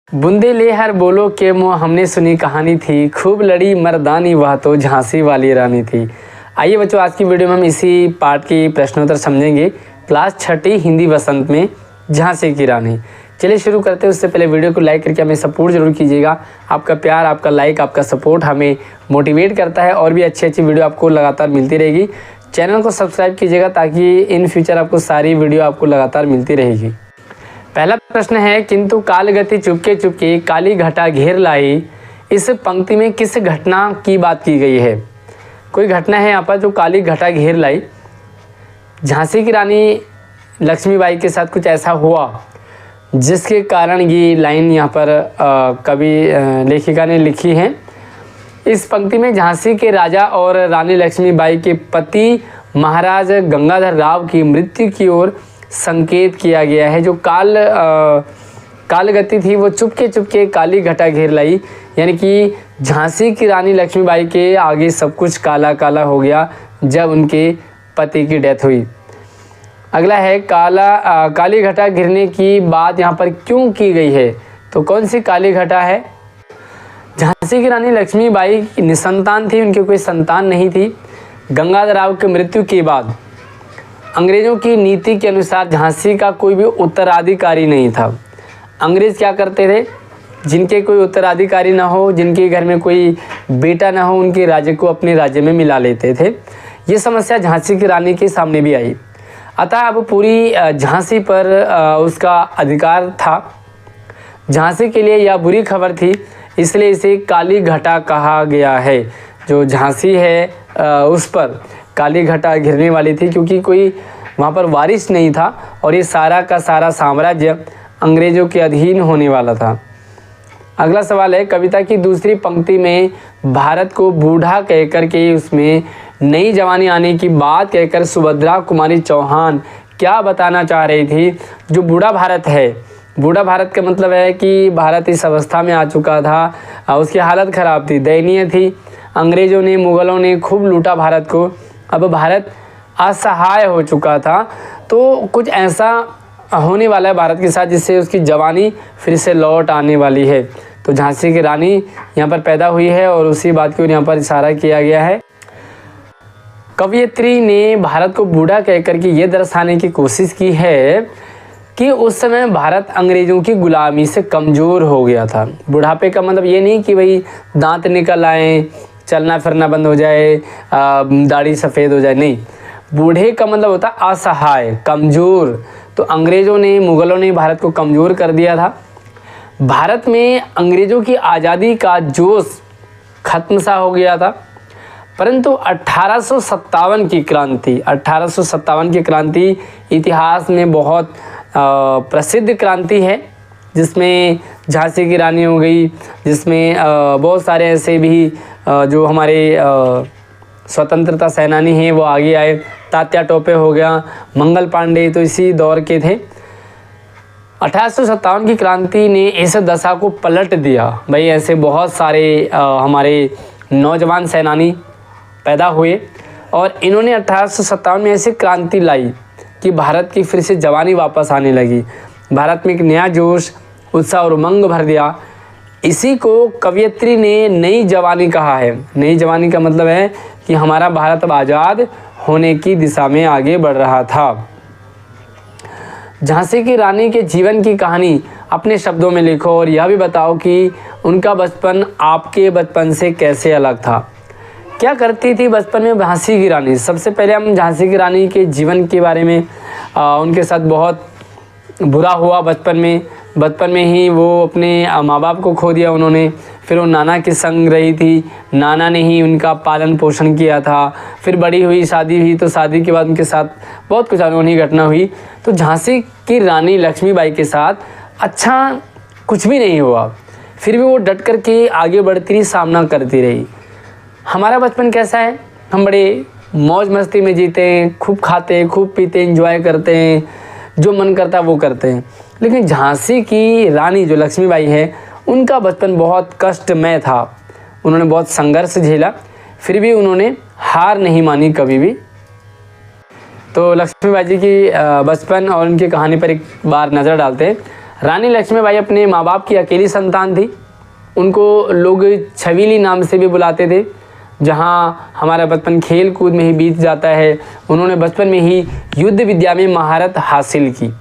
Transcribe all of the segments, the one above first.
बूंदे ले हर बोलो के मुँह हमने सुनी कहानी थी, खूब लड़ी मर्दानी वह तो झांसी वाली रानी थी। आइए बच्चों, आज की वीडियो में हम इसी पार्ट की प्रश्नोत्तर समझेंगे। क्लास छठी हिंदी वसंत में झांसी की रानी। चलिए शुरू करते हैं। उससे पहले वीडियो को लाइक करके हमें सपोर्ट जरूर कीजिएगा। आपका प्यार, आपका लाइक, आपका सपोर्ट हमें मोटिवेट करता है और भी अच्छी वीडियो आपको लगातार मिलती रहेगी। चैनल को सब्सक्राइब कीजिएगा ताकि इन फ्यूचर आपको सारी वीडियो आपको लगातार मिलती रहेगी। पहला प्रश्न है, किंतु काल गति चुपके चुपके काली घटा घेर लाई। इस पंक्ति में किस घटना की बात की गई है? कोई घटना है यहाँ पर जो काली घटा घेर लाई। झांसी की रानी लक्ष्मीबाई के साथ कुछ ऐसा हुआ जिसके कारण ये लाइन यहाँ पर कवि लेखिका ने लिखी है। इस पंक्ति में झांसी के राजा और रानी लक्ष्मीबाई के पति महाराज गंगाधर राव की मृत्यु की ओर संकेत किया गया है। जो काल गति थी वो चुपके चुपके काली घटा घेर लाई, यानी कि झांसी की रानी लक्ष्मीबाई के आगे सब कुछ काला काला हो गया जब उनके पति की डेथ हुई। अगला है, काली घटा घिरने की बात यहाँ पर क्यों की गई है? तो कौन सी काली घटा है? झांसी की रानी लक्ष्मीबाई निसंतान थी, उनकी कोई संतान नहीं थी। गंगाधर राव की मृत्यु के बाद अंग्रेज़ों की नीति के अनुसार झांसी का कोई भी उत्तराधिकारी नहीं था। अंग्रेज़ क्या करते थे, जिनके कोई उत्तराधिकारी ना हो, जिनके घर में कोई बेटा ना हो, उनके राज्य को अपने राज्य में मिला लेते थे। ये समस्या झांसी की रानी के सामने भी आई। अतः अब पूरी झांसी पर उसका अधिकार था। झांसी के लिए यह बुरी खबर थी, इसलिए इसे काली घटा कहा गया है। जो झांसी है उस पर काली घटा घिरने वाली थी, क्योंकि कोई वहाँ पर वारिस नहीं था और ये सारा का सारा साम्राज्य अंग्रेज़ों के अधीन होने वाला था। अगला सवाल है, कविता की दूसरी पंक्ति में भारत को बूढ़ा कहकर के उसमें नई जवानी आने की बात कहकर सुभद्रा कुमारी चौहान क्या बताना चाह रही थी? जो बूढ़ा भारत है, बूढ़ा भारत का मतलब है कि भारत इस अवस्था में आ चुका था, उसकी हालत ख़राब थी, दयनीय थी। अंग्रेज़ों ने, मुग़लों ने खूब लूटा भारत को। अब भारत असहाय हो चुका था, तो कुछ ऐसा होने वाला है भारत के साथ जिससे उसकी जवानी फिर से लौट आने वाली है। तो झांसी की रानी यहाँ पर पैदा हुई है और उसी बात की ओर यहाँ पर इशारा किया गया है। कवयित्री ने भारत को बूढ़ा कहकर के ये दर्शाने की कोशिश की है कि उस समय भारत अंग्रेज़ों की गुलामी से कमज़ोर हो गया था। बुढ़ापे का मतलब ये नहीं कि भाई दांत निकल आए, चलना फिरना बंद हो जाए, दाढ़ी सफ़ेद हो जाए, नहीं। बूढ़े का मतलब होता है असहाय, कमज़ोर। तो अंग्रेज़ों ने, मुग़लों ने भारत को कमज़ोर कर दिया था। भारत में अंग्रेज़ों की आज़ादी का जोश खत्म सा हो गया था। परंतु 1857 की क्रांति, 1857 की क्रांति इतिहास में बहुत प्रसिद्ध क्रांति है, जिसमें झांसी की रानी हो गई, जिसमें बहुत सारे ऐसे भी जो हमारे स्वतंत्रता सेनानी हैं वो आगे आए। तात्या टोपे हो गया, मंगल पांडे, तो इसी दौर के थे। 1857 की क्रांति ने इस दशा को पलट दिया। भाई ऐसे बहुत सारे हमारे नौजवान सेनानी पैदा हुए और इन्होंने 1857 में ऐसी क्रांति लाई कि भारत की फिर से जवानी वापस आने लगी। भारत में एक नया जोश, उत्साह और उमंग भर दिया। इसी को कवयित्री ने नई जवानी कहा है। नई जवानी का मतलब है कि हमारा भारत अब आज़ाद होने की दिशा में आगे बढ़ रहा था। झांसी की रानी के जीवन की कहानी अपने शब्दों में लिखो और यह भी बताओ कि उनका बचपन आपके बचपन से कैसे अलग था। क्या करती थी बचपन में झांसी की रानी? सबसे पहले हम झांसी की रानी के जीवन के बारे में, उनके साथ बहुत बुरा हुआ बचपन में ही वो अपने माँ बाप को खो दिया उन्होंने। फिर वो नाना के संग रही थी, नाना ने ही उनका पालन पोषण किया था। फिर बड़ी हुई, शादी हुई, तो शादी के बाद उनके साथ बहुत कुछ अनहोनी घटना हुई। तो झांसी की रानी लक्ष्मीबाई के साथ अच्छा कुछ भी नहीं हुआ, फिर भी वो डट कर के आगे बढ़ती रही, सामना करती रही। हमारा बचपन कैसा है? हम बड़े मौज मस्ती में जीते हैं, खूब खाते हैं, खूब पीते हैं, एंजॉय करते हैं, जो मन करता है वो करते हैं। लेकिन झांसी की रानी जो लक्ष्मीबाई है, उनका बचपन बहुत कष्टमय था। उन्होंने बहुत संघर्ष झेला, फिर भी उन्होंने हार नहीं मानी कभी भी। तो लक्ष्मीबाई जी की बचपन और उनकी कहानी पर एक बार नज़र डालते हैं। रानी लक्ष्मीबाई अपने माँ बाप की अकेली संतान थी। उनको लोग छबीली नाम से भी बुलाते थे। जहाँ हमारा बचपन खेल कूद में ही बीत जाता है, उन्होंने बचपन में ही युद्ध विद्या में महारत हासिल की।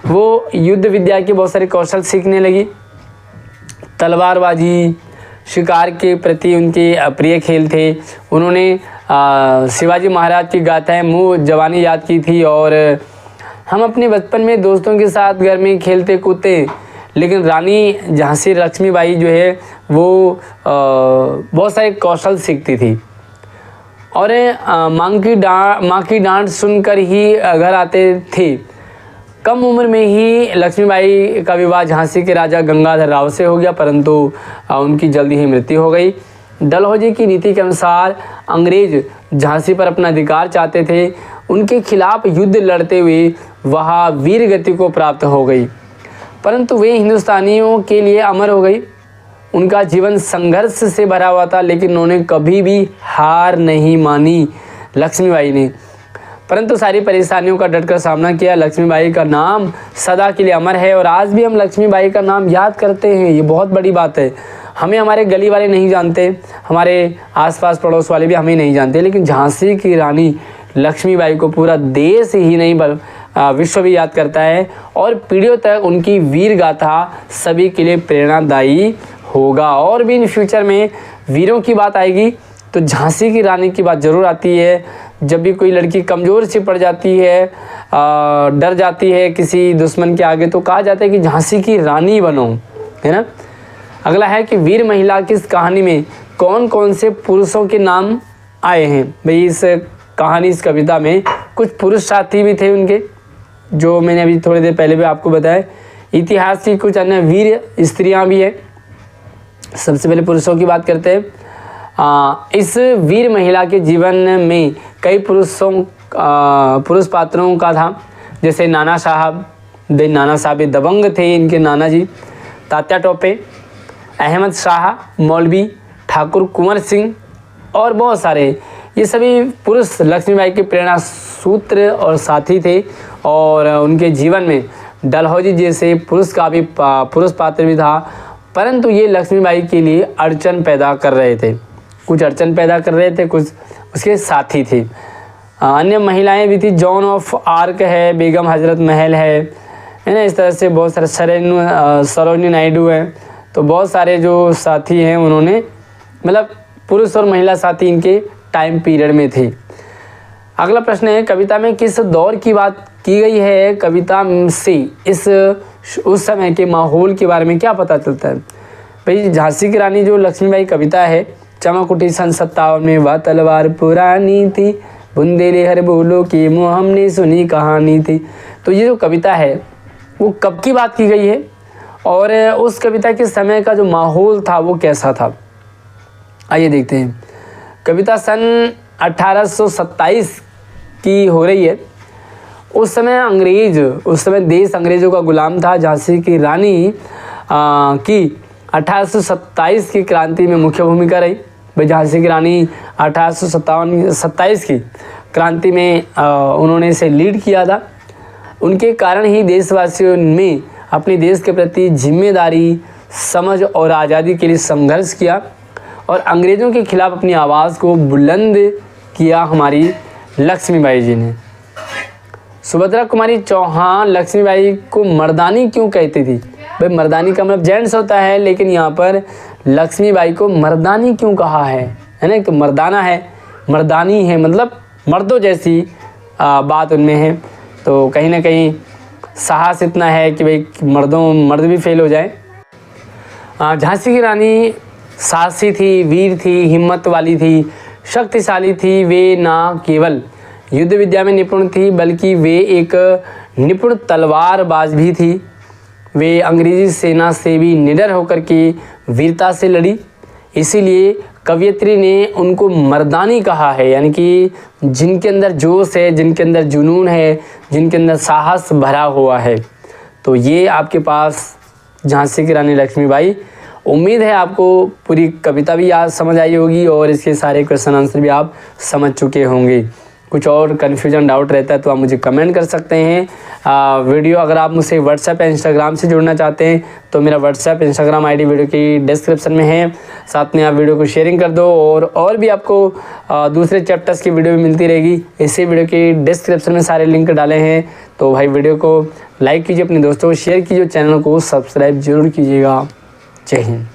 वो युद्ध विद्या के बहुत सारे कौशल सीखने लगी। तलवारबाजी, शिकार के प्रति उनके प्रिय खेल थे। उन्होंने शिवाजी महाराज की गाथाएं मुँह जवानी याद की थी। और हम अपने बचपन में दोस्तों के साथ घर में खेलते कूदते, लेकिन रानी झांसी लक्ष्मीबाई जो है वो बहुत सारे कौशल सीखती थी। और माँ की डांट सुनकर ही घर आते थे। कम उम्र में ही लक्ष्मीबाई का विवाह झांसी के राजा गंगाधर राव से हो गया, परंतु उनकी जल्दी ही मृत्यु हो गई। डलहौजी की नीति के अनुसार अंग्रेज झांसी पर अपना अधिकार चाहते थे। उनके खिलाफ युद्ध लड़ते हुए वह वीर गति को प्राप्त हो गई, परंतु वे हिंदुस्तानियों के लिए अमर हो गई। उनका जीवन संघर्ष से भरा हुआ था, लेकिन उन्होंने कभी भी हार नहीं मानी लक्ष्मीबाई ने, परंतु सारी परेशानियों का डटकर सामना किया। लक्ष्मीबाई का नाम सदा के लिए अमर है और आज भी हम लक्ष्मीबाई का नाम याद करते हैं। ये बहुत बड़ी बात है। हमें हमारे गली वाले नहीं जानते, हमारे आसपास पड़ोस वाले भी हमें नहीं जानते, लेकिन झांसी की रानी लक्ष्मीबाई को पूरा देश ही नहीं विश्व भी याद करता है। और पीढ़ियों तक उनकी वीर गाथा सभी के लिए प्रेरणादायी होगा। और भी इन फ्यूचर में वीरों की बात आएगी तो झांसी की रानी की बात ज़रूर आती है। जब भी कोई लड़की कमज़ोर सी पड़ जाती है, डर जाती है किसी दुश्मन के आगे, तो कहा जाता है कि झांसी की रानी बनो, है ना। अगला है कि वीर महिला की इस कहानी में कौन कौन से पुरुषों के नाम आए हैं। भाई इस कहानी, इस कविता में कुछ पुरुष साथी भी थे उनके, जो मैंने अभी थोड़ी देर पहले भी आपको बताया। इतिहास की कुछ अन्य वीर स्त्रियां भी हैं। सबसे पहले पुरुषों की बात करते हैं। इस वीर महिला के जीवन में कई पुरुष पात्रों का था, जैसे नाना साहब दबंग थे, इनके नाना जी, तात्या टोपे, अहमद शाह मौलवी, ठाकुर कुंवर सिंह और बहुत सारे। ये सभी पुरुष लक्ष्मीबाई के प्रेरणा सूत्र और साथी थे। और उनके जीवन में डलहौजी जैसे पुरुष पात्र भी था, परंतु ये लक्ष्मीबाई के लिए अड़चन पैदा कर रहे थे। कुछ अड़चन पैदा कर रहे थे, कुछ उसके साथी थे। अन्य महिलाएं भी थी, जॉन ऑफ आर्क है, बेगम हजरत महल है ना। इस तरह से बहुत सारे सरोजिनी नायडू हैं। तो बहुत सारे जो साथी हैं उन्होंने, मतलब पुरुष और महिला साथी इनके टाइम पीरियड में थे। अगला प्रश्न है, कविता में किस दौर की बात की गई है। कविता से उस समय के माहौल के बारे में क्या पता चलता है। भाई झांसी की रानी जो लक्ष्मीबाई कविता है, चमक उठी सन 57 में, वह तलवार पुरानी थी, बुंदेले हर बोलो की मुँह हमने सुनी कहानी थी। तो ये जो कविता है वो कब की बात की गई है और उस कविता के समय का जो माहौल था वो कैसा था, आइए देखते हैं। कविता सन 1827 की हो रही है। उस समय देश अंग्रेज़ों का गुलाम था। झांसी की रानी की 1827 की क्रांति में मुख्य भूमिका रही। भाई झांसी की रानी 1827 की क्रांति में उन्होंने इसे लीड किया था। उनके कारण ही देशवासियों में अपने देश के प्रति जिम्मेदारी, समझ और आज़ादी के लिए संघर्ष किया और अंग्रेज़ों के खिलाफ अपनी आवाज़ को बुलंद किया हमारी लक्ष्मीबाई जी ने। सुभद्रा कुमारी चौहान लक्ष्मीबाई को मर्दानी क्यों कहती थी। भाई मर्दानी का मतलब जेंट्स होता है, लेकिन यहाँ पर लक्ष्मीबाई को मर्दानी क्यों कहा है ना। कि मर्दाना है, मर्दानी है, मतलब मर्दों जैसी बात उनमें है। तो कहीं ना कहीं साहस इतना है कि भाई मर्द भी फेल हो जाए। झांसी की रानी साहसी थी, वीर थी, हिम्मत वाली थी, शक्तिशाली थी। वे ना केवल युद्ध विद्या में निपुण थी, बल्कि वे एक निपुण तलवारबाज भी थी। वे अंग्रेजी सेना से भी निडर होकर के वीरता से लड़ी। इसीलिए कवयित्री ने उनको मर्दानी कहा है, यानी कि जिनके अंदर जोश है, जिनके अंदर जुनून है, जिनके अंदर साहस भरा हुआ है। तो ये आपके पास झांसी की रानी लक्ष्मीबाई। उम्मीद है आपको पूरी कविता भी याद समझ आई होगी और इसके सारे क्वेश्चन आंसर भी आप समझ चुके होंगे। कुछ और कन्फ्यूजन डाउट रहता है तो आप मुझे कमेंट कर सकते हैं। वीडियो अगर आप मुझसे व्हाट्सएप या इंस्टाग्राम से जुड़ना चाहते हैं तो मेरा व्हाट्सएप इंस्टाग्राम आईडी वीडियो की डिस्क्रिप्शन में है। साथ में आप वीडियो को शेयरिंग कर दो और भी आपको दूसरे चैप्टर्स की वीडियो भी मिलती रहेगी। इसी वीडियो की डिस्क्रिप्शन में सारे लिंक डाले हैं। तो भाई वीडियो को लाइक कीजिए, अपने दोस्तों को शेयर कीजिए, चैनल को सब्सक्राइब जरूर कीजिएगा। जय हिंद।